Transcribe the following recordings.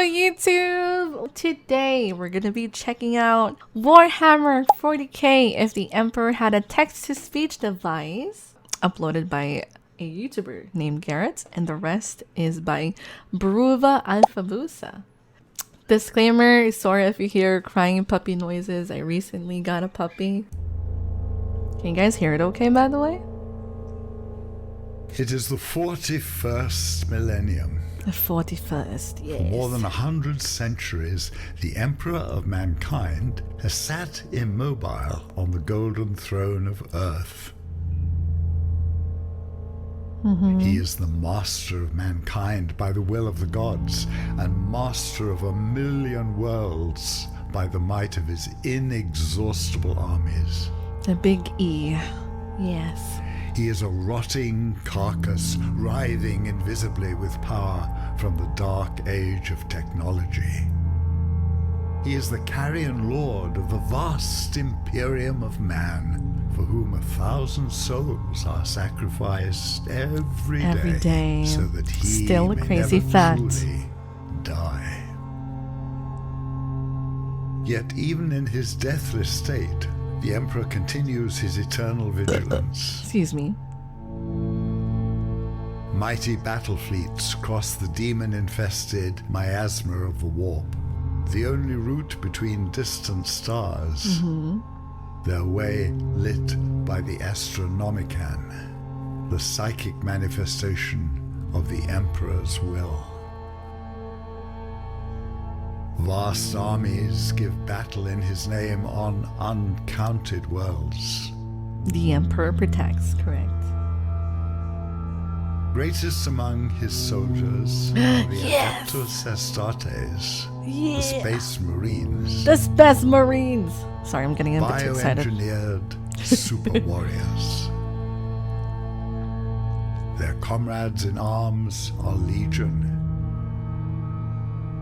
YouTube! Today we're gonna be checking out Warhammer 40k if the Emperor had a text-to-speech device, uploaded by a YouTuber named Garrett, and the rest is by Bruva Alphabusa. Disclaimer, sorry if you hear crying puppy noises, I recently got a puppy. Can you guys hear it okay, by the way? It is the 41st millennium. The 41st, yes. For more than 100 centuries, the Emperor of mankind has sat immobile on the golden throne of Earth. He is the master of mankind by the will of the gods, and master of 1,000,000 worlds by the might of his inexhaustible armies. The big E, yes. He is a rotting carcass, writhing invisibly with power from the dark age of technology. He is the carrion lord of the vast imperium of man, for whom 1,000 souls are sacrificed every day, so that he Still a may crazy never fact. truly die. Yet even in his deathless state, the Emperor continues his eternal vigilance. Excuse me. Mighty battle fleets cross the demon-infested miasma of the warp, the only route between distant stars, their way lit by the Astronomicon, the psychic manifestation of the Emperor's will. Vast armies give battle in his name on uncounted worlds. The Emperor protects, correct. Greatest among his soldiers are the Adeptus Astartes, the Space Marines. The Space Marines! Sorry, I'm getting a bit too excited. Bioengineered super warriors. Their comrades in arms are legion.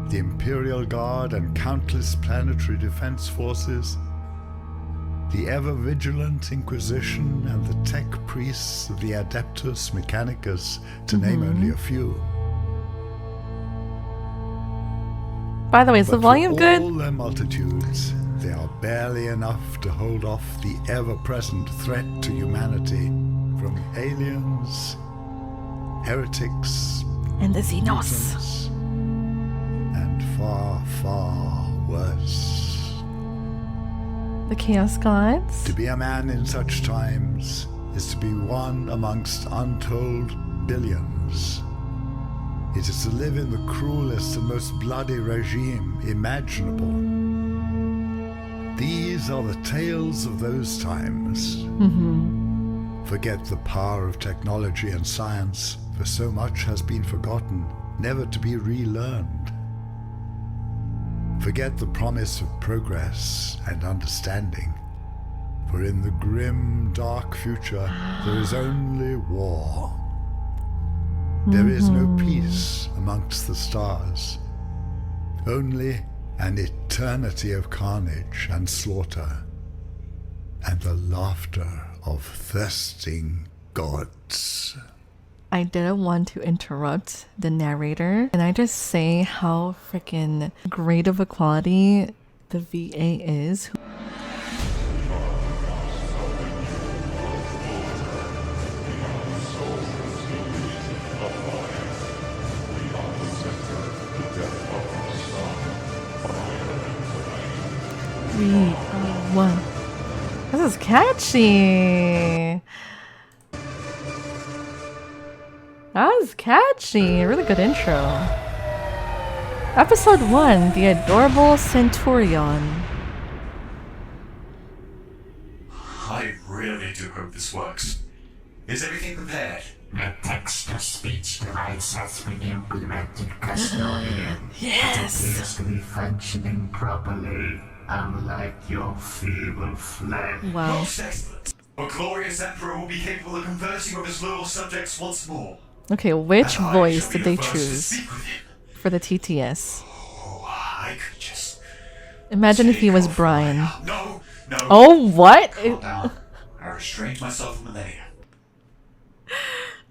The Imperial Guard and countless planetary defense forces, the ever-vigilant Inquisition and the tech priests of the Adeptus Mechanicus, to name only a few. By the way, is the But volume for good? all their multitudes, they are barely enough to hold off the ever-present threat to humanity from aliens, heretics, And the Xenos. mutants, and far, far worse. The Chaos Gods. To be a man in such times is to be one amongst untold billions. It is to live in the cruelest and most bloody regime imaginable. These are the tales of those times. Forget the power of technology and science, for so much has been forgotten, never to be relearned. Forget the promise of progress and understanding, for in the grim, dark future there is only war. There is no peace amongst the stars, only an eternity of carnage and slaughter, and the laughter of thirsting gods. I didn't want to interrupt the narrator. Can I just say how freaking great of a quality the VA is? Three, one. This is catchy. That was catchy. Really good intro. Episode 1, The Adorable Centurion. I really do hope this works. Is everything prepared? The text-to-speech device has been implemented, custodian. Yes. It appears to be functioning properly, unlike your feeble flesh. Wow. Most excellent. Our glorious Emperor will be capable of conversing with his loyal subjects once more. Okay, which And I voice shall did be they the first to choose speak with him. for the TTS? Oh, I could just... Imagine if he take was off Brian. my- No. Oh, what? Calm down. I restrained myself for millennia.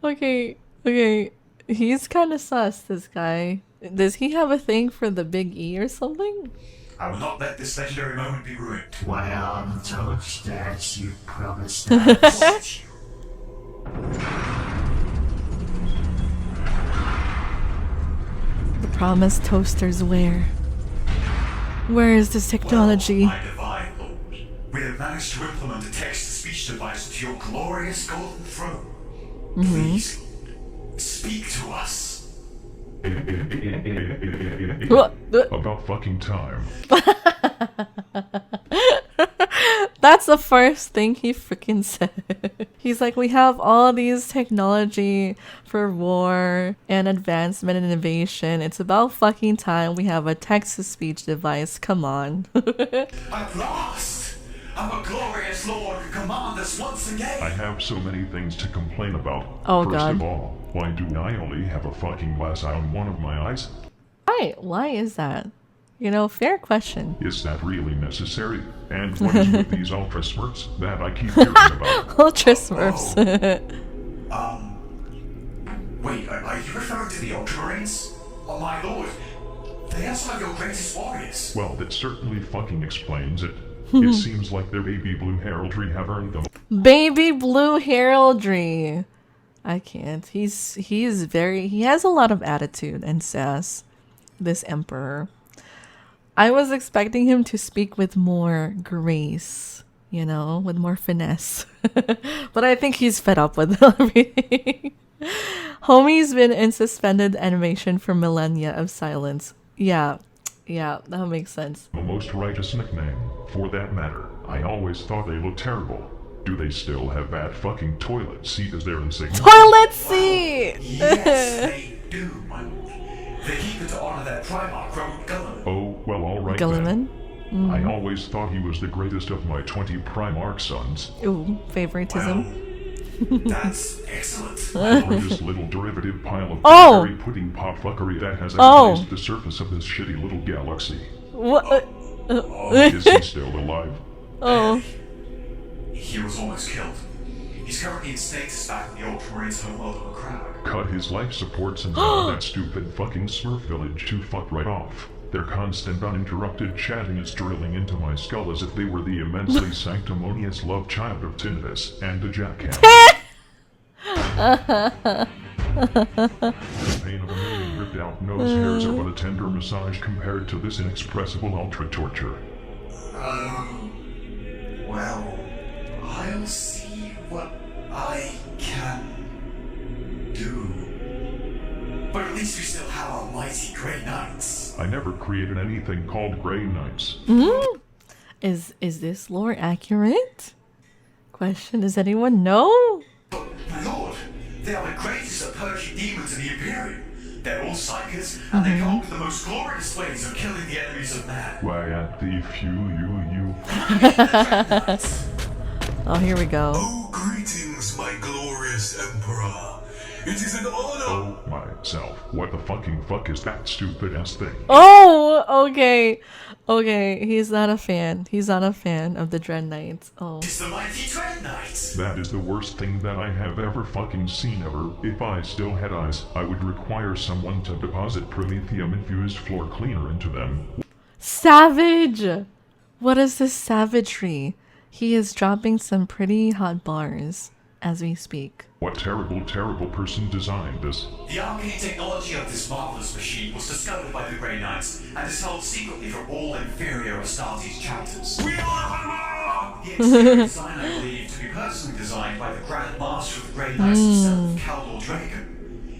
Okay, he's kind of sus, this guy. Does he have a thing for the big E or something? I will not let this legendary moment be ruined. Why I'm toast that you promised us. The promised toasters where? Where is this technology? Well, my divine lord, we have managed to implement a text-to-speech device to your glorious golden throne. Please, speak to us. About fucking time. That's the first thing he freaking said. He's like, we have all these technology for war and advancement and innovation. It's about fucking time we have a text-to-speech device. Come on. At last, our glorious lord command us once again. I have so many things to complain about. Oh, First God. of all, why do I only have a fucking glass eye on one of my eyes? Why is that? You know, fair question. Is that really necessary? And what is with these ultra smurfs that I keep hearing about? Ultra Smurfs. Wait, are you referring to the Ultramarines? Oh my lord, they are some of your greatest warriors. Well, that certainly fucking explains it. It seems like their baby blue heraldry have earned them. Baby blue heraldry. I can't. He has a lot of attitude and sass, this emperor. I was expecting him to speak with more grace, you know, with more finesse. But I think he's fed up with everything. Homie's been in suspended animation for millennia of silence. Yeah, that makes sense. The most righteous nickname. For that matter, I always thought they looked terrible. Do they still have that fucking toilet seat as their insignia? Toilet seat! Yes, they do, my lord. They keep it to honor that Primarch, Roman Gulliman. Oh, well, alright Gulliman? then. I always thought he was the greatest of my 20 Primarch sons. Ooh, favoritism. Well, that's excellent. Or this little derivative pile of Oh! berry pudding pop fuckery that has Oh! agonized the surface of this shitty little galaxy. What? Is he still alive? Oh. He was almost killed. He's currently in stasis back in the Ultramarines' homeworld of a crowd. Cut his life support and tell that stupid fucking Smurf village to fuck right off. Their constant uninterrupted chatting is drilling into my skull as if they were the immensely sanctimonious love child of tinnitus and a jackhammer. The pain of a million ripped out nose hairs are but a tender massage compared to this inexpressible ultra torture. Well, I'll see what I can do. But at least we still have our mighty Grey Knights. I never created anything called Grey Knights. Is this lore accurate? Question, does anyone know? But, my lord, they are the greatest of purging demons in the Imperial. They're all psychers, and they come up with the most glorious ways of killing the enemies of man. Why at the you. Oh, here we go. Oh, greetings, my glorious Emperor. It is an honor. Oh myself. What the fucking fuck is that stupid ass thing? Oh, okay. Okay, he's not a fan. He's not a fan of the Dread Knights. Oh. It's the mighty Dread Knights. That is the worst thing that I have ever fucking seen ever. If I still had eyes, I would require someone to deposit promethium-infused floor cleaner into them. Savage! What is this savagery? He is dropping some pretty hot bars as we speak. What terrible, terrible person designed this? The arcane technology of this marvelous machine was discovered by the Grey Knights and is held secretly from all inferior Astartes chapters. We are The exterior design, I believe, to be personally designed by the Grand Master of the Grey Knights himself, Caldor Draco.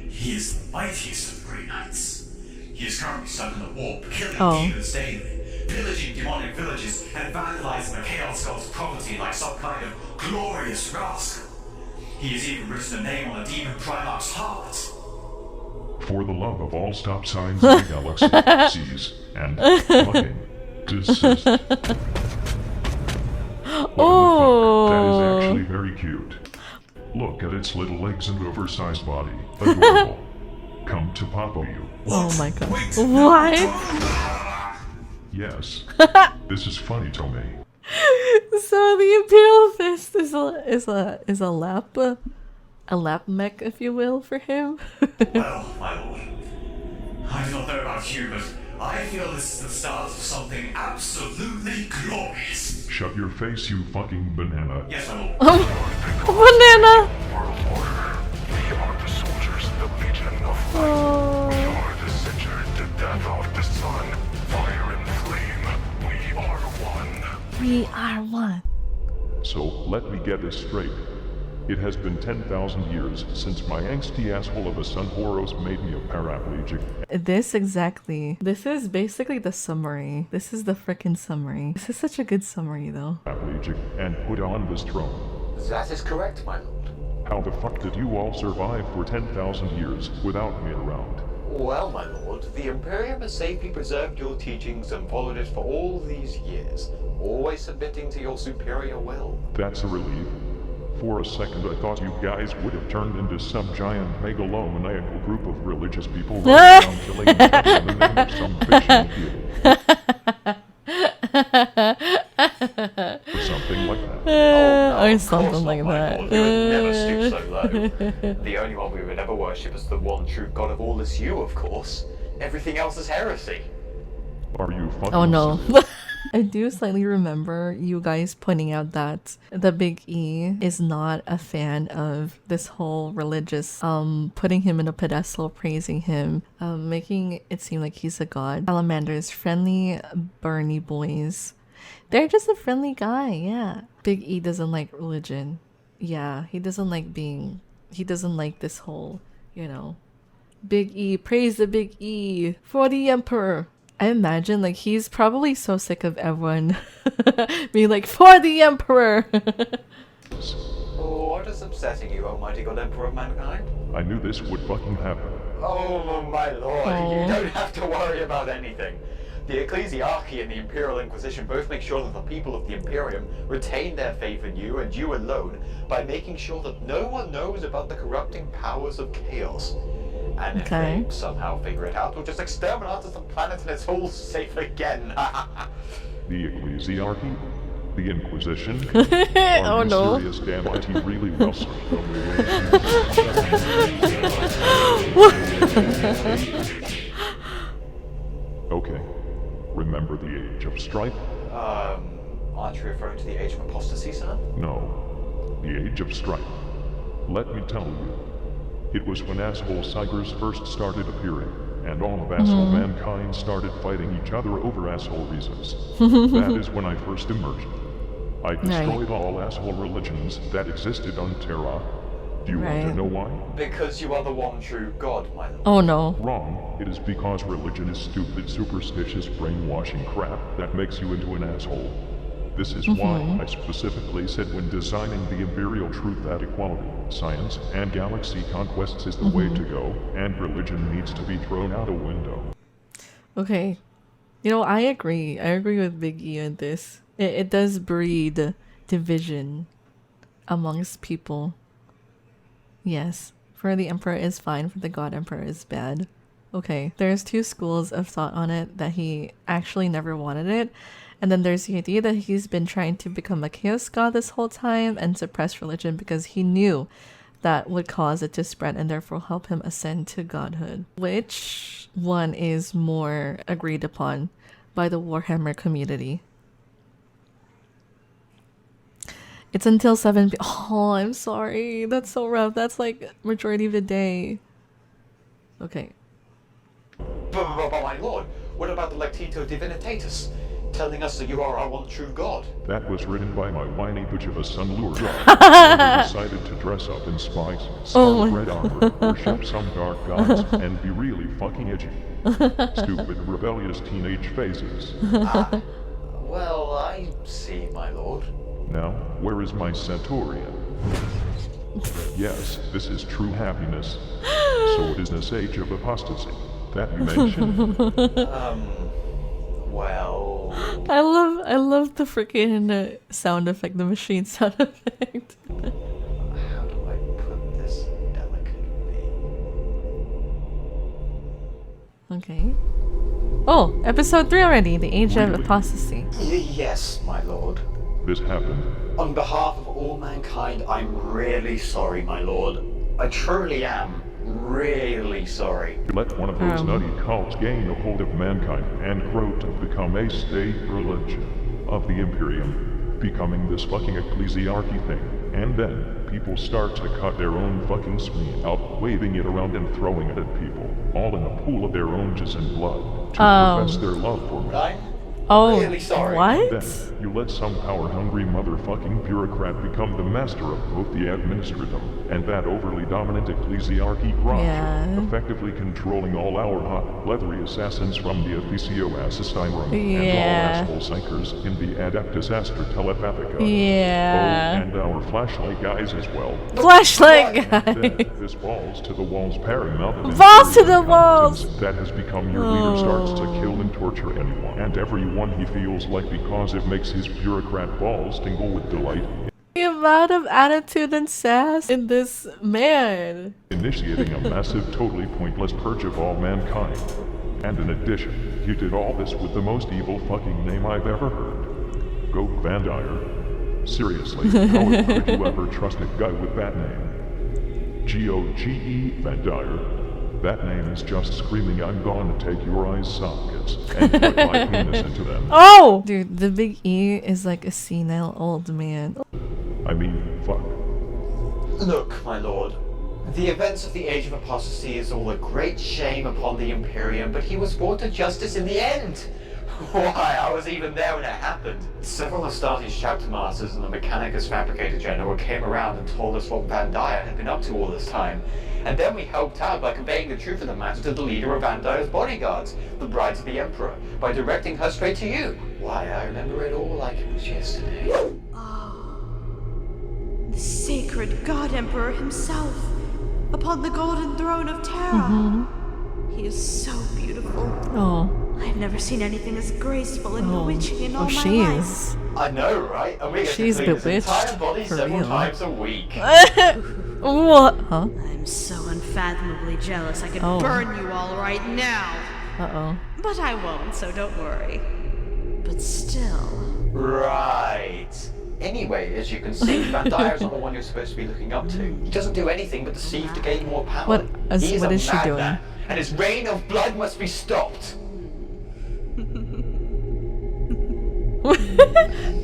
He is the mightiest of the Grey Knights. He is currently stuck in the warp, killing demons daily, pillaging demonic villages, and vandalizing the Chaos God's property like some kind of glorious rascal. He has even written a name on the demon Primarch's heart. For the love of all stop signs in the galaxy, seize, and fucking desist. Oh! That is actually very cute. Look at its little legs and oversized body. Adorable. Come to Papa you. Oh my god. Wait, What? Yes. This is funny to me. So the Imperial Fist is a lap mech, if you will, for him. Well, my lord, I do not know about you, but I feel this is the start of something absolutely glorious. Shut your face, you fucking banana. Yes, my lord. Banana! World order. We are the soldiers of the Legion of Light. We are the sigil, the death of the sun. Fire and flame. We are one. We are one. So, let me get this straight. It has been 10,000 years since my angsty asshole of a son Boros made me a paraplegic. This is basically the summary. This is the frickin' summary. This is such a good summary though. Paraplegic and put on this throne. That is correct, my lord. How the fuck did you all survive for 10,000 years without me around? Well, my lord, the Imperium has safely preserved your teachings and followed it for all these years, always submitting to your superior will. That's a relief. For a second I thought you guys would have turned into some giant megalomaniacal group of religious people running around killing each other in the name of some fictional deity. Or something like that. Or Of something course like not, my that. lord. We would never stoop so low. The only one we would ever worship is the one true God of all is you, of course. Everything else is heresy. Are you fucking Oh no. serious? I do slightly remember you guys pointing out that the Big E is not a fan of this whole religious, putting him in a pedestal, praising him, making it seem like he's a god. Salamander's friendly Bernie boys. They're just a friendly guy, yeah. Big E doesn't like religion. Yeah, he doesn't like this whole, Big E, praise the Big E for the Emperor. I imagine like he's probably so sick of everyone being like, for the Emperor. What is upsetting you, almighty God Emperor of mankind? I knew this would fucking happen. Oh, my lord, Oh. you don't have to worry about anything. The Ecclesiarchy and the Imperial Inquisition both make sure that the people of the Imperium retain their faith in you and you alone by making sure that no one knows about the corrupting powers of chaos. And if Okay. they somehow figure it out, we'll just exterminate the planet and it's all safe again. The Ecclesiarchy? The Inquisition? Oh Are you no. serious? Damn IT really well Okay. Remember the Age of Strife? Aren't you referring to the Age of Apostasy, sir? No. The Age of Strife. Let me tell you. It was when asshole cybers first started appearing, and all of asshole mankind started fighting each other over asshole reasons. That is when I first emerged. I destroyed all asshole religions that existed on Terra. Do you want to know why? Because you are the one true God, my lord. Oh no. Wrong. It is because religion is stupid, superstitious, brainwashing crap that makes you into an asshole. This is why I specifically said when designing the Imperial truth that equality, science, and galaxy conquests is the way to go, and religion needs to be thrown out a window. Okay. I agree. I agree with Big E on this. It does breed division amongst people. Yes. For the Emperor is fine, for the God Emperor is bad. Okay. There's two schools of thought on it, that he actually never wanted it. And then there's the idea that he's been trying to become a chaos god this whole time and suppress religion because he knew that would cause it to spread and therefore help him ascend to godhood. Which one is more agreed upon by the Warhammer community? It's until 7 p.m. Oh, I'm sorry. That's so rough. That's like majority of the day. Okay. But my lord, what about the Lectito Divinitatus? Telling us that you are our one true God. That was written by my whiny bitch of a son Lure God, who decided to dress up in spikes, scarlet red armor, worship some dark gods, and be really fucking edgy. Stupid, rebellious teenage phases. Well, I see, my lord. Now, where is my Centurion? Yes, this is true happiness. So it is this age of apostasy that you mentioned. Well... I love the freaking sound effect, the machine sound effect. How do I put this delicately? Okay. Oh, episode 3 already, the Age of Really? Apostasy. Yes, my lord. This happened. On behalf of all mankind, I'm really sorry, my lord. I truly am really sorry. You let one of those nutty cults gain a hold of mankind and grow to become a state religion of the Imperium, becoming this fucking ecclesiarchy thing. And then people start to cut their own fucking screen out, waving it around and throwing it at people, all in a pool of their own jizz and blood, to profess their love for me. Oh, Really sorry. what? Then, you let some power-hungry motherfucking bureaucrat become the master of both the administratum and that overly dominant ecclesiarchy grok, Yeah. effectively controlling all our hot, leathery assassins from the Officio Assassinorum and Yeah. all asshole sinkers in the Adeptus Astra Telepathica. Yeah. Oh, and our flashlight guys as well. Flashlight guy. Then, this balls to the walls paramount of Balls to Imperial the walls! incompetence that has become your leader starts to kill and torture anyone and everyone he feels like because it makes his bureaucrat balls tingle with delight. The amount of attitude and sass in this man. Initiating a massive, totally pointless purge of all mankind. And in addition, he did all this with the most evil fucking name I've ever heard. Goge Vandire. Seriously, how could you ever trust a guy with that name? Goge Vandire. That name is just screaming, I'm gonna take your eye sockets and put my penis into them. Oh! Dude, the big E is like a senile old man. I mean, fuck. Look, my lord. The events of the Age of Apostasy is all a great shame upon the Imperium, but he was brought to justice in the end. Why, I was even there when it happened. Several Astartes chapter masters and the Mechanicus Fabricator General came around and told us what Vandire had been up to all this time. And then we helped out by conveying the truth of the matter to the leader of Vandire's bodyguards, the bride of the Emperor, by directing her straight to you. Why, I remember it all like it was yesterday. The sacred God Emperor himself, upon the golden throne of Terra. He is so beautiful. Oh. I've never seen anything as graceful and bewitching in all my she life. is. I know, right? And we get She's to clean his bewitched, entire body for several real. times a week. What? Huh? I'm so unfathomably jealous I could Oh. burn you all right now. Uh-oh. But I won't, so don't worry. But still. Right. Anyway, as you can see, Vandire's not the one you're supposed to be looking up to. He doesn't do anything but deceive to gain more power. What He is what a is she madman, doing? And his reign of blood must be stopped.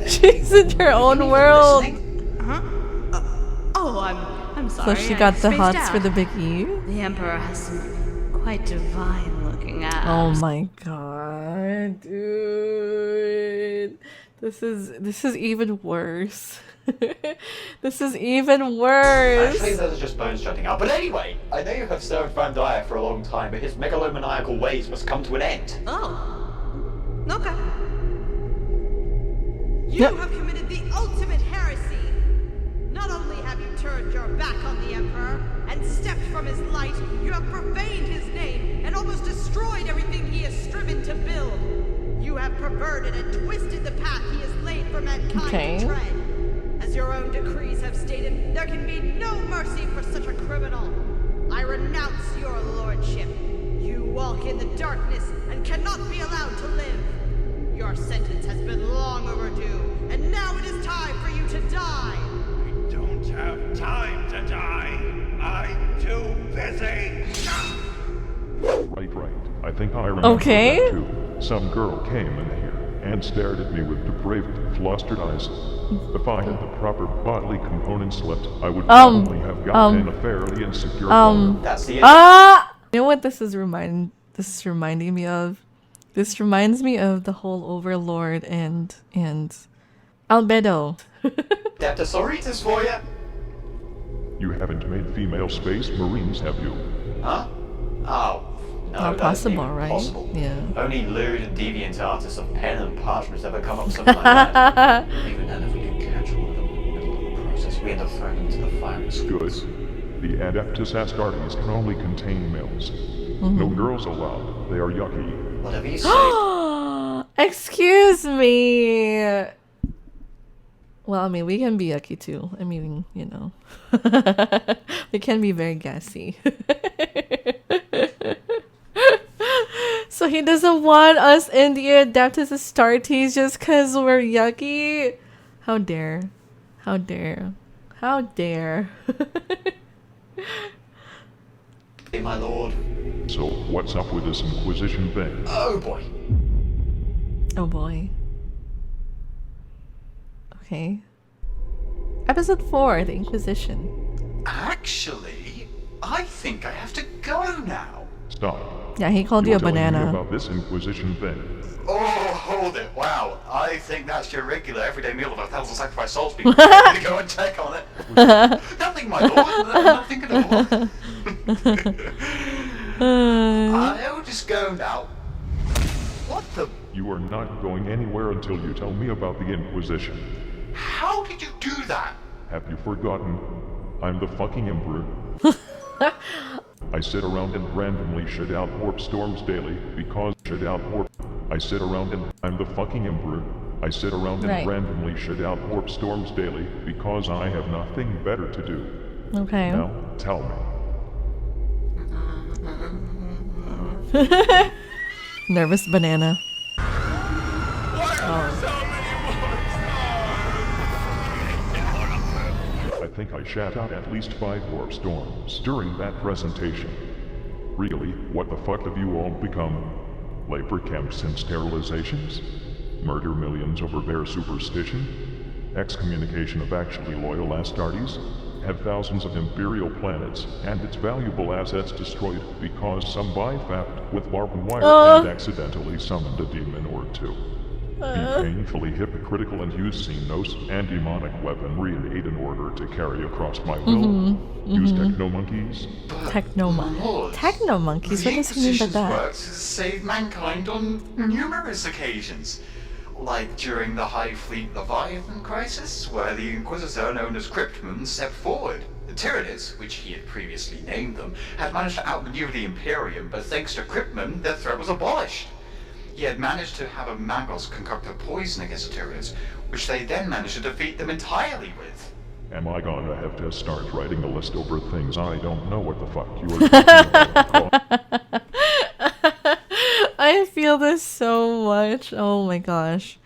She's in her own world. Huh? Oh, I'm sorry. So she I got the spaced hots out. for the big E? The Emperor has some quite divine looking abs. Oh my god, dude. This is even worse. This is even worse. Actually, those are just bones jutting out. But anyway, I know you have served Vandire for a long time, but his megalomaniacal ways must come to an end. Oh. Okay. You have committed the ultimate heresy. Not only have you turned your back on the Emperor and stepped from his light, you have profaned his name and almost destroyed everything he has striven to build. You have perverted and twisted the path he has laid for mankind to tread. As your own decrees have stated, there can be no mercy for such a criminal. I renounce your lordship. You walk in the darkness and cannot be allowed to live. Your sentence has been long overdue, and now it is time for you to die. I don't have time to die. I'm too busy. Right. I think I remember Okay. that too. Some girl came in here and stared at me with depraved, flustered eyes. If I had the proper bodily components left, I would probably have gotten in a fairly insecure boner. That's the end. You know what this is reminding me of? This reminds me of the whole Overlord and Albedo. Deptosauritis for you? You haven't made female space marines, have you? Huh? Oh, no, Not that isn't possible, even right? possible. Yeah. Only lewd and deviant artists of pen and parchment ever come up with something like that. Even then, if we do catch one of them in the middle of the process, we end up throwing them into the firing Good. schools. The Adeptus Astartes can only contain males. No girls allowed. They are yucky. Whatever you say. Excuse me. Well, I mean, we can be yucky too. I mean, you know. We can be very gassy. So he doesn't want us in the Adeptus Astartes just because we're yucky? How dare. How dare. How dare. Hey, my lord. So, what's up with this Inquisition thing? Oh boy. Oh boy. Okay. Episode 4, The Inquisition. Actually, I think I have to go now. Stop. Yeah, he called you a You're telling me banana. about this Inquisition thing. Oh, hold it. Wow. I think that's your regular everyday meal of 1,000 sacrificed souls people. I'm gonna go and check on it. Nothing, my lord. Nothing at all. I'll just go now. What the? You are not going anywhere until you tell me about the Inquisition. How did you do that? Have you forgotten? I'm the fucking Emperor. I sit around and randomly shit out warp storms daily because shit out warp. I sit around and I'm the fucking Emperor. I sit around and Right. randomly shit out warp storms daily because I have nothing better to do. Okay. Now, tell me. Nervous banana. I think I shat out at least 5 warp storms during that presentation. Really, what the fuck have you all become? Labor camps and sterilizations? Murder millions over bare superstition? Excommunication of actually loyal Astartes? Have thousands of Imperial planets and its valuable assets destroyed because some byfact with barbed wire and accidentally summoned a demon or two. Be painfully hypocritical and use Xenos and demonic weaponry in aid in order to carry across my will. Use techno-monkeys. Techno monkeys? The What does he mean by Inquisition's that? works has saved mankind on numerous occasions. Like during the High Fleet Leviathan crisis, where the Inquisitor known as Cryptman stepped forward. The Tyranids, which he had previously named them, had managed to outmaneuver the Imperium, but thanks to Cryptman, their threat was abolished. He had managed to have a Magos concoct a poison against the Tyranids, which they then managed to defeat them entirely with. Am I gonna have to start writing a list over things I don't know what the fuck you are talking about? I feel this so much. Oh my gosh.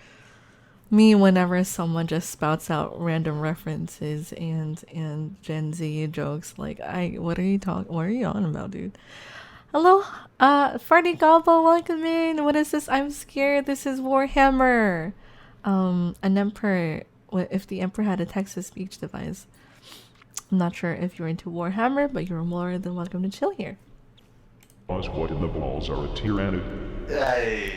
Me, whenever someone just spouts out random references and Gen Z jokes, like, what are you on about, dude? Hello, Freddy Gobble, welcome in. What is this? I'm scared. This is Warhammer. An emperor. If the emperor had a text-to-speech device. I'm not sure if you're into Warhammer, but you're more than welcome to chill here. What in the balls are a tyrannid?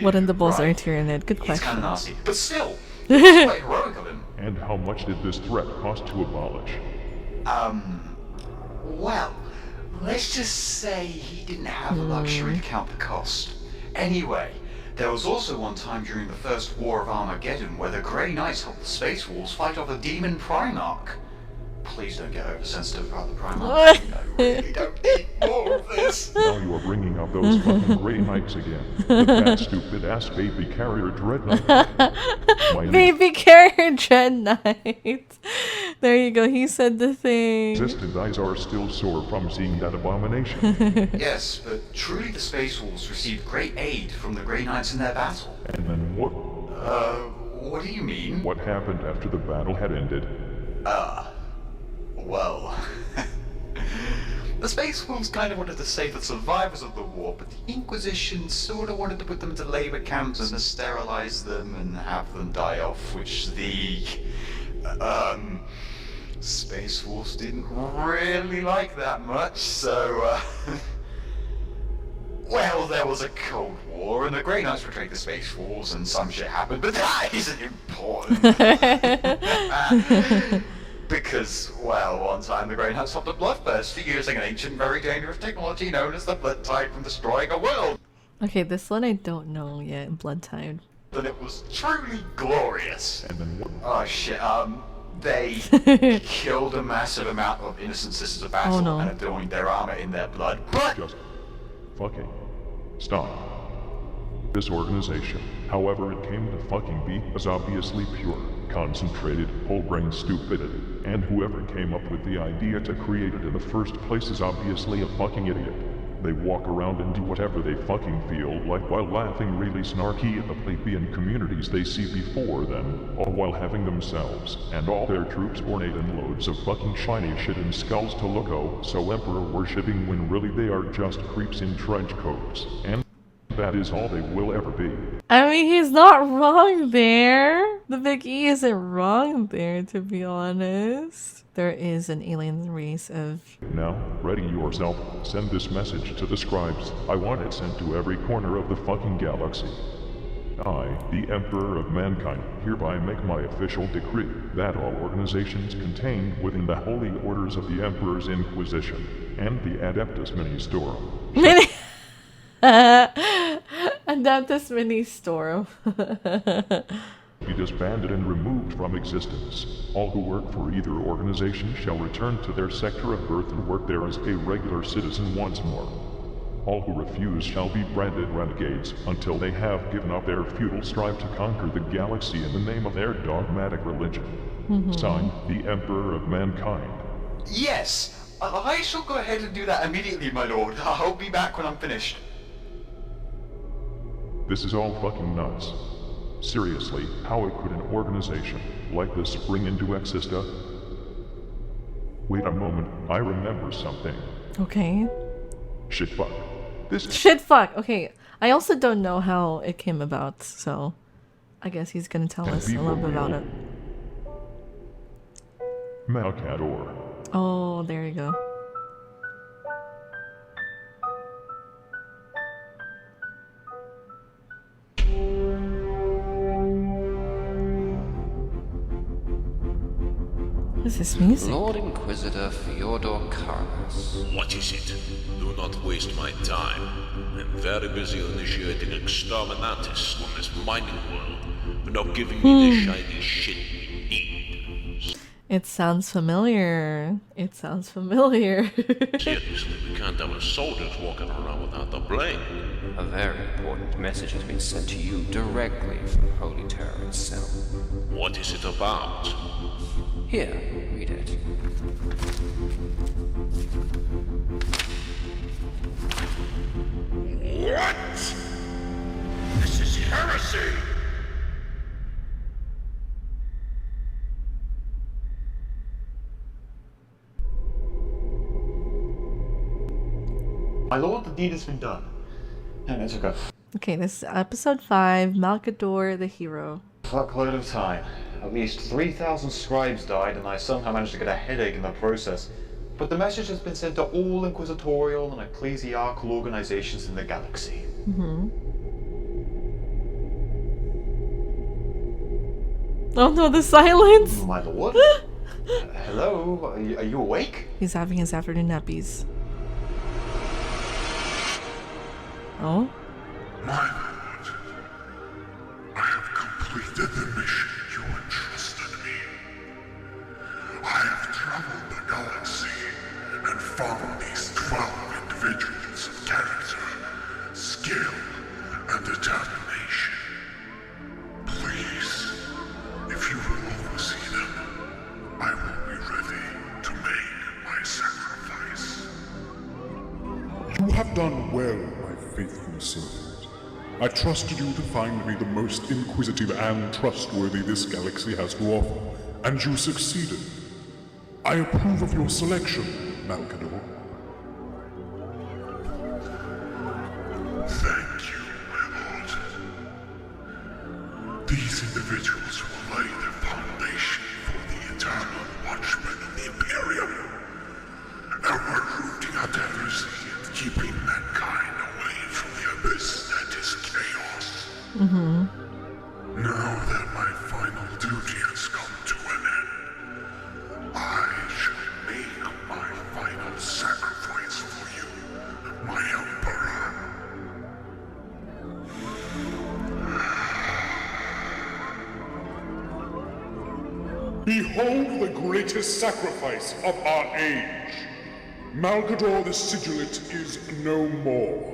What in the balls are a Right. tyrannid? Good It's question. kind of nasty, but still, it's quite heroic of him. And how much did this threat cost to abolish? Well, let's just say he didn't have the luxury to count the cost. Anyway, there was also one time during the First War of Armageddon where the Grey Knights helped the Space Wolves fight off a demon Primarch. Please don't get oversensitive about the Primarch. I really don't need more of this. Now you are bringing up those fucking Grey Knights again. The fat, stupid ass baby carrier Dread Knight. My Baby carrier Dread Knight. There you go. He said the thing. existent eyes are still sore from seeing that abomination. Yes, but truly the Space Wolves received great aid from the Grey Knights in their battle. And then what? What do you mean? What happened after the battle had ended? Well, the Space Wolves kind of wanted to save the survivors of the war, but the Inquisition sort of wanted to put them into labor camps and sterilize them and have them die off, which the Space Wolves didn't really like that much, so, well, there was a Cold War, and the Grey Knights betrayed the Space Wolves, and some shit happened, but that isn't important. Because, well, one time the Grey Knights stopped a bloodthirst using an ancient, very dangerous technology known as the Blood Tide from destroying a world. Okay, this one I don't know yet. Blood Tide. And it was truly glorious. And then what? Oh shit, they killed a massive amount of innocent sisters of battle no. and adorned their armor in their blood. But Just fucking stop. This organization, however it came to fucking be, was obviously pure, concentrated, whole-brain stupidity. And whoever came up with the idea to create it in the first place is obviously a fucking idiot. They walk around and do whatever they fucking feel like while laughing really snarky at the plebeian communities they see before them, all while having themselves and all their troops ornate in loads of fucking shiny shit and skulls to look so emperor worshipping when really they are just creeps in trench coats. And that is all they will ever be. I mean, he's not wrong there. The Big E isn't wrong there, to be honest. There is an alien race of... Now, ready yourself. Send this message to the scribes. I want it sent to every corner of the fucking galaxy. I, the Emperor of Mankind, hereby make my official decree that all organizations contained within the Holy Orders of the Emperor's Inquisition and the Adeptus Ministorum... Adeptus Ministorum. be disbanded and removed from existence. All who work for either organization shall return to their sector of birth and work there as a regular citizen once more. All who refuse shall be branded renegades until they have given up their futile strive to conquer the galaxy in the name of their dogmatic religion. Signed, the Emperor of Mankind. Yes! I shall go ahead and do that immediately, my lord. I'll be back when I'm finished. This is all fucking nuts. Seriously, how could an organization like this spring into Exista? Wait a moment, I remember something. Okay. Shit fuck. This shit fuck. Okay, I also don't know how it came about, so I guess he's gonna tell us a little bit about it. Malcador. Oh, there you go. What is this music? Lord Inquisitor Fyodor Karnas. What is it? Do not waste my time. I'm very busy initiating exterminatus on this mining world, but not giving me the shiny shit we need. It sounds familiar. It sounds familiar. Seriously, we can't have our soldiers walking around without the blame. A very important message has been sent to you directly from Holy Terror itself. What is it about? Here, read it. What? This is heresy! My lord, the deed has been done. And it's okay. Okay, this is episode 5, Malcador the hero. Fuckload of time. At least 3,000 scribes died, and I somehow managed to get a headache in the process. But the message has been sent to all inquisitorial and ecclesiarchal organizations in the galaxy. Oh no, the silence! My lord? Hello? Are you awake? He's having his afternoon nappies. Oh? My lord, I have completed the mission you entrusted me. I have traveled the galaxy and found these 12 individuals of character, skill, and determination. Please, if you will oversee them, I will be ready to make my sacrifice. You have done well, my faithful servant. I trusted you to find me the most inquisitive and trustworthy this galaxy has to offer, and you succeeded. I approve of your selection, Malcador. Thank you, my lord. These individuals will lay the foundation for the eternal watchmen of the Imperium. And we're rooting out heresy and keeping mankind away from the abyss that is chaos. Now that my final duty has come to an end, I shall make my final sacrifice for you, my Emperor. Behold the greatest sacrifice of our age. Malcador the Sigilate is no more.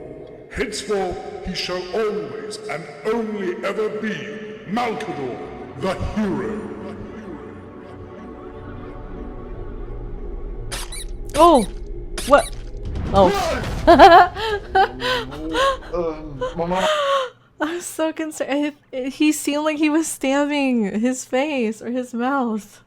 Henceforth he shall always and only ever be Malcador the hero. Oh! What? Oh. Mama. I'm so concerned. He seemed like he was stabbing his face or his mouth.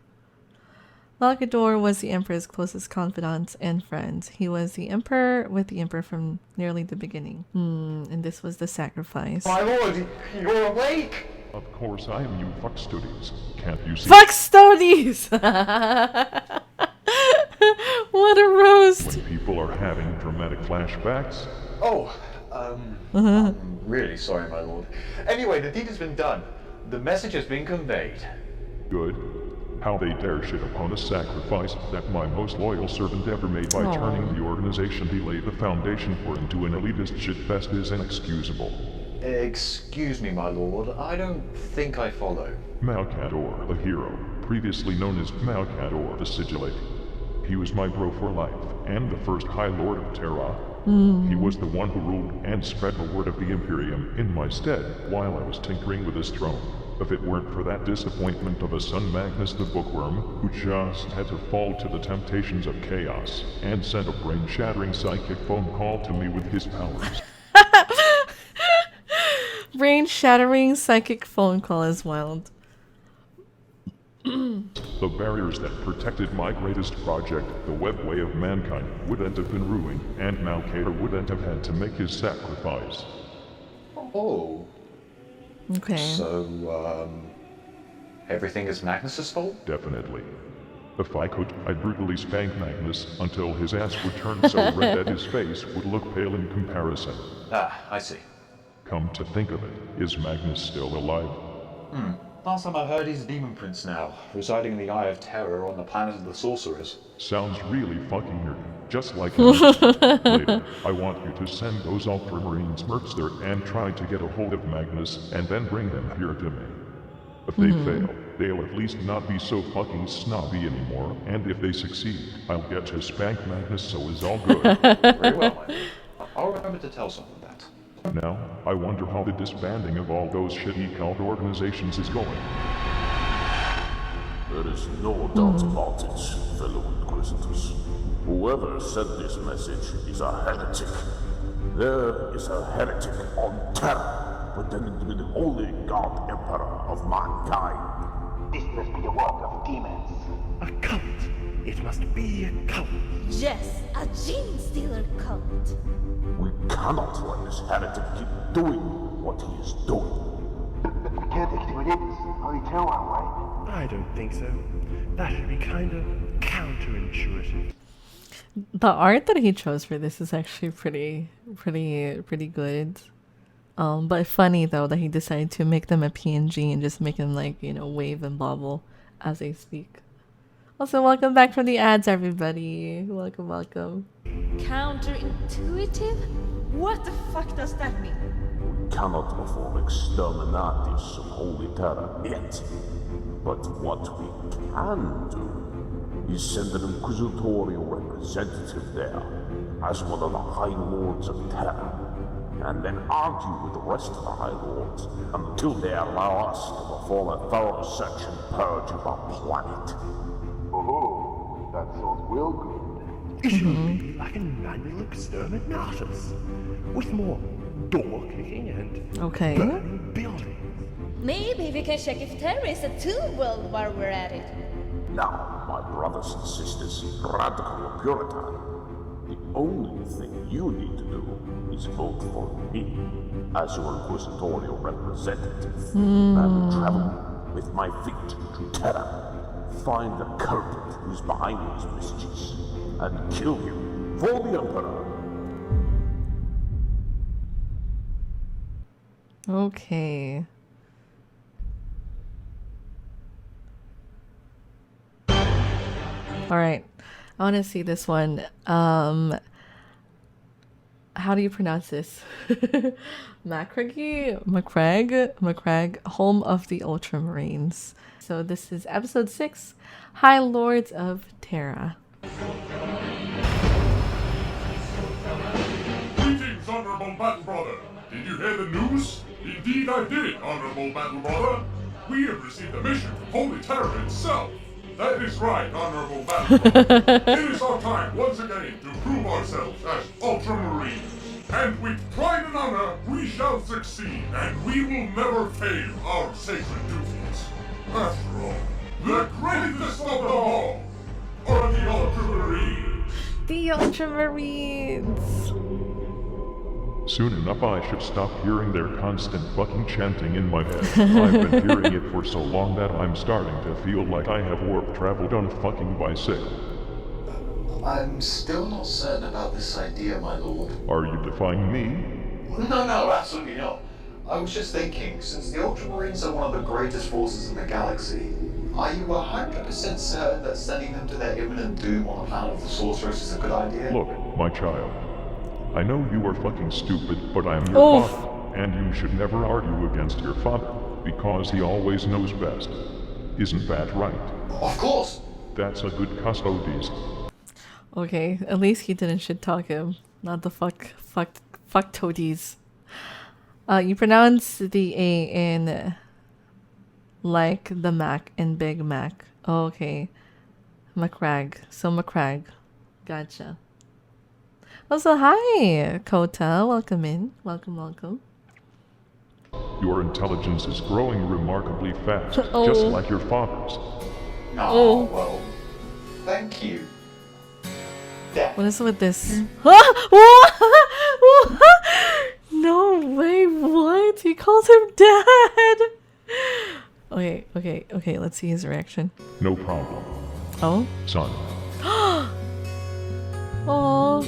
Malcador was the Emperor's closest confidant and friend. He was the Emperor with the Emperor from nearly the beginning. And this was the sacrifice. My lord, you're awake! Of course I am, you fuck studies. Can't you see? Fuck studies! What a roast! When people are having dramatic flashbacks? Oh, I'm really sorry, my lord. Anyway, the deed has been done. The message has been conveyed. Good. How they dare shit upon a sacrifice that my most loyal servant ever made by turning the organization he laid the foundation for into an elitist shitfest is inexcusable. Excuse me, my lord. I don't think I follow. Malcador, the hero, previously known as Malcador the Sigillate. He was my bro for life, and the first High Lord of Terra. He was the one who ruled and spread the word of the Imperium in my stead while I was tinkering with his throne. If it weren't for that disappointment of a son Magnus the Bookworm, who just had to fall to the temptations of chaos and sent a brain-shattering psychic phone call to me with his powers. Brain-shattering psychic phone call is wild. The barriers that protected my greatest project, the webway of mankind, wouldn't have been ruined, and Malcador wouldn't have had to make his sacrifice. Oh. Okay. So, everything is Magnus's fault? Definitely. If I could, I'd brutally spank Magnus until his ass would turn so red that his face would look pale in comparison. Ah, I see. Come to think of it, is Magnus still alive? Last time I heard he's a demon prince now, residing in the Eye of Terror on the planet of the sorcerers. Sounds really fucking nerdy, just like him. Later, I want you to send those ultramarine smurfs there and try to get a hold of Magnus and then bring him here to me. If they fail, they'll at least not be so fucking snobby anymore, and if they succeed, I'll get to spank Magnus so it's all good. Very well, then. I'll remember to tell someone that. Now, I wonder how the disbanding of all those shitty cult organizations is going. There is no doubt about it, fellow Inquisitors. Whoever sent this message is a heretic. There is a heretic on Terra, pretending to be the only God Emperor of mankind. This must be the work of demons. A cult. It must be a cult. Yes, a gene stealer cult. We cannot let this heretic keep doing what he is doing. But we can't activate it. Only tell one way. I don't think so. That should be kind of counterintuitive. The art that he chose for this is actually pretty good. But funny though that he decided to make them a PNG and just make them like, you know, wave and bobble as they speak. Also, welcome back from the ads, everybody. Welcome. Counterintuitive? What the fuck does that mean? We cannot perform exterminatis of Holy Terra yet. But what we can do is send an inquisitorial representative there as one of the High Lords of Terra, and then argue with the rest of the High Lords until they allow us to perform a thorough search and purge of our planet. Oh, that sounds real good. It should be like an annual exterminatus, with more door kicking and burning buildings. Maybe we can check if Terra is a tool world while we're at it. Now, my brothers and sisters, radical or Puritan, the only thing you need to do is vote for me as your inquisitorial representative and travel with my feet to Terra. Find the culprit who's behind these mischiefs and kill him for the Emperor. Okay. All right. I want to see this one. How do you pronounce this? Macraggy? Macrag, home of the Ultramarines. So this is episode 6, High Lords of Terra. Greetings, Honorable Battle Brother. Did you hear the news? Indeed I did, Honorable Battle Brother. We have received a mission from Holy Terra itself. That is right, Honorable Malcador. It is our time once again to prove ourselves as Ultramarines. And with pride and honor, we shall succeed, and we will never fail our sacred duties. After all, the greatest of them all are the Ultramarines. The Ultramarines. Soon enough I should stop hearing their constant fucking chanting in my head. I've been hearing it for so long that I'm starting to feel like I have warp traveled on a fucking bicycle. I'm still not certain about this idea, my lord. Are you defying me? No, absolutely not. I was just thinking, since the Ultramarines are one of the greatest forces in the galaxy, are you 100% certain that sending them to their imminent doom on the planet of the Sorceress is a good idea? Look, my child. I know you are fucking stupid, but I am your father, and you should never argue against your father, because he always knows best. Isn't that right? Of course! That's a good custodes. Okay, at least he didn't shit talk him, not the fuck toadies. You pronounce the A in like the Mac in Big Mac. Oh, okay. Macrag. So Macrag. Gotcha. Also, hi, Kota. Welcome in. Welcome. Your intelligence is growing remarkably fast, just like your father's. Oh, well, thank you. What is with this? No way, what? He calls him dad! Okay, let's see his reaction. No problem. Oh? Son. Oh.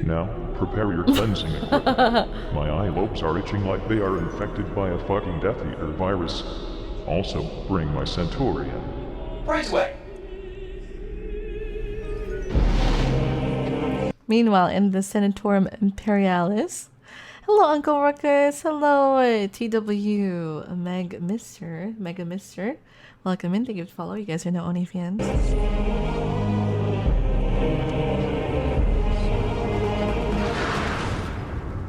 Now, prepare your cleansing equipment. My eye lobes are itching like they are infected by a fucking Death Eater virus. Also, bring my Centaurian. Right away! Meanwhile, in the Senatorium Imperialis. Hello, Uncle Ruckus. Hello, TW Mega Mister. Welcome in. Thank you for follow. You guys are now OnlyFans.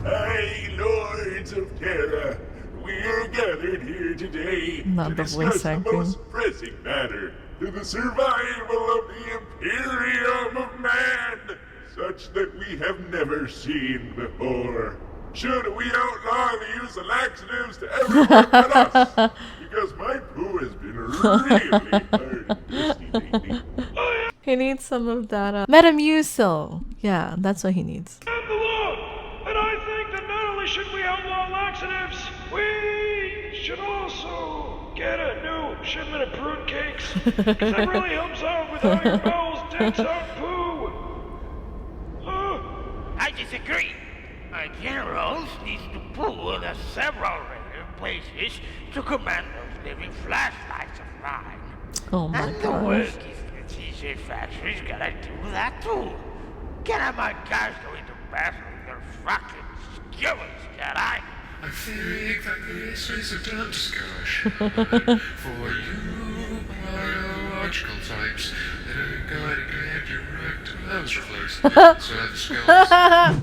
Hey, Lords of Terra, we're gathered here today Not to the discuss voice the acting. most pressing matter, the survival of the Imperium of Man, such that we have never seen before. Should we outlaw the use of laxatives to everyone but us? Because my poo has been really hard and thirsty lately. He needs some of that Metamucil. Yeah, that's what he needs. And the law! And I think that not only should we outlaw laxatives, we should also get a new shipment of prune cakes. Because that really helps out with how your bowels dense out poo. I disagree. Generals need to pull in several places to command those living flashlights of mine. Oh my and gosh. the working strategic factory's gotta do that too. Can I my guys go into battle with their fucking skillets, can I? I think that this is a dumb discussion for you biological types that are going to get direct nose reflex.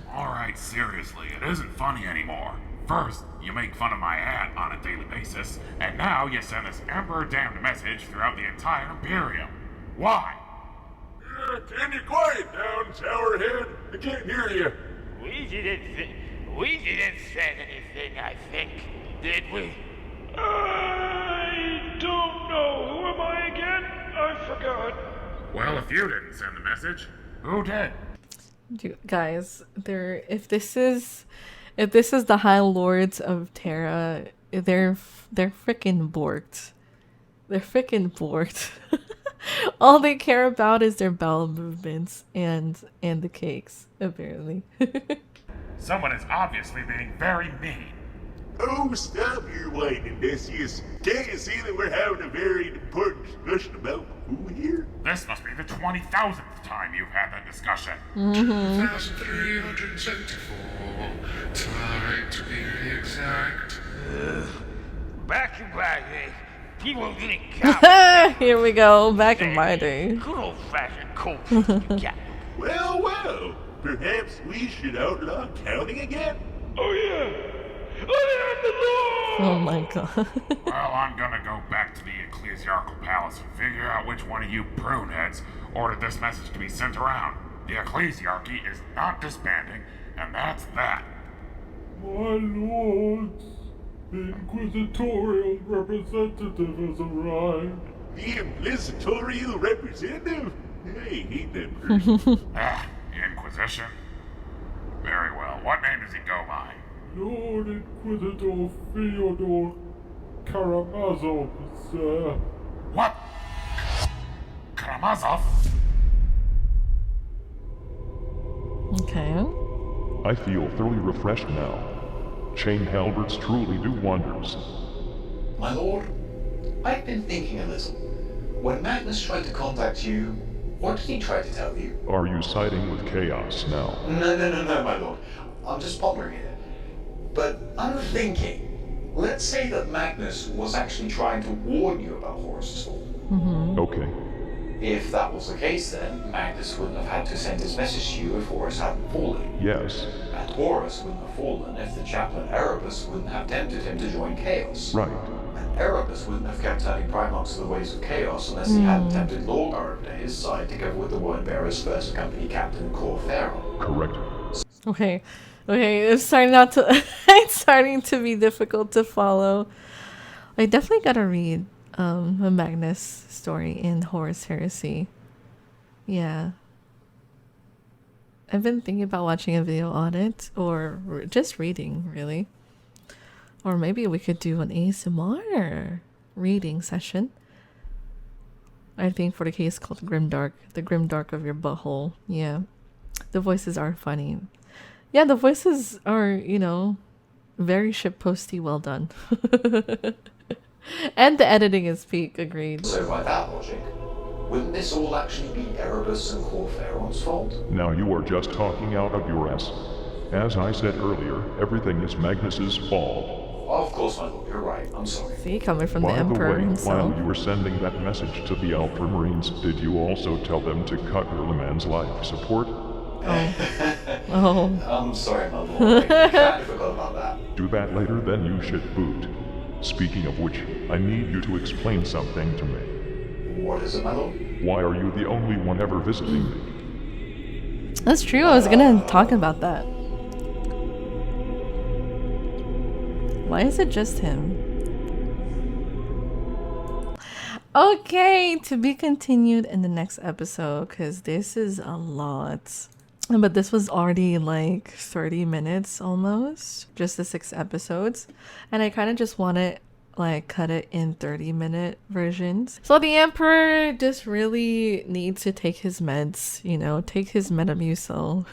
Alright, seriously, it isn't funny anymore. First, you make fun of my hat on a daily basis, and now you send this emperor-damned message throughout the entire Imperium. Why? Can you quiet down, Sourhead? I can't hear you. We didn't say anything, I think, did we? I don't know. Who am I again? I forgot. Well, if you didn't send the message, who did? Guys, if this is the High Lords of Terra, they're freaking borked. They're freaking borked. All they care about is their bowel movements and the cakes, apparently. Someone is obviously being very mean. Oh, stop your whining, Decius. Can't you see that we're having a very important discussion about who here? This must be the 20,000th time you've had that discussion. 2,374. Time to be exact. Back in my day, people didn't count. Here we go, back in my day. Good old-fashioned culture. Yeah. Well, perhaps we should outlaw counting again? Oh yeah! I am the law! Oh my god. Well, I'm gonna go back to the Ecclesia Ecclesiarchal Palace and figure out which one of you pruneheads ordered this message to be sent around. The Ecclesiarchy is not disbanding, and that's that. My lords, the Inquisitorial representative has arrived. The Inquisitorial representative? I hate that person. The Inquisition? Very well. What name does he go by? Lord Inquisitor Fyodor Karamazov, sir. What? Karamazov? Okay. I feel thoroughly refreshed now. Chain halberds truly do wonders. My lord, I've been thinking a little. When Magnus tried to contact you, what did he try to tell you? Are you siding with chaos now? No, my lord. I'm just pondering it. But I'm thinking, let's say that Magnus was actually trying to warn you about Horus's fall. Okay. If that was the case, then Magnus wouldn't have had to send his message to you if Horus hadn't fallen. Yes. And Horus wouldn't have fallen if the chaplain Erebus wouldn't have tempted him to join Chaos. Right. And Erebus wouldn't have kept turning Primarchs to the ways of Chaos unless he hadn't tempted Lorgar to his side together with the Wordbearer's first company captain, Cor Pharaoh. Correct. Okay. It's starting to be difficult to follow. I definitely gotta read a Magnus story in Horus Heresy. Yeah. I've been thinking about watching a video on it, or just reading, really. Or maybe we could do an ASMR reading session. I think for the case called Grimdark, the Grimdark of your butthole. Yeah. The voices are funny. Yeah, the voices are, very shitposty well done. And the editing is peak, agreed. So by that logic, wouldn't this all actually be Erebus and Cor Pharaoh's fault? Now you are just talking out of your ass. As I said earlier, everything is Magnus's fault. Of course, my lord, you're right. I'm sorry. See, coming from the Emperor himself. While you were sending that message to the Ultramarines, did you also tell them to cut Erleman's life support? Oh. I'm sorry, my lord. I kind of forgot about that. Do that later, then you should boot. Speaking of which, I need you to explain something to me. What is it, my lord? Why are you the only one ever visiting me? That's true, I was gonna talk about that. Why is it just him? Okay, to be continued in the next episode, because this is a lot. But this was already like 30 minutes almost, just the 6 episodes. And I kind of just want to like cut it in 30-minute versions. So the Emperor just really needs to take his meds, take his Metamucil.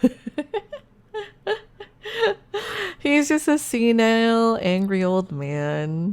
He's just a senile, angry old man.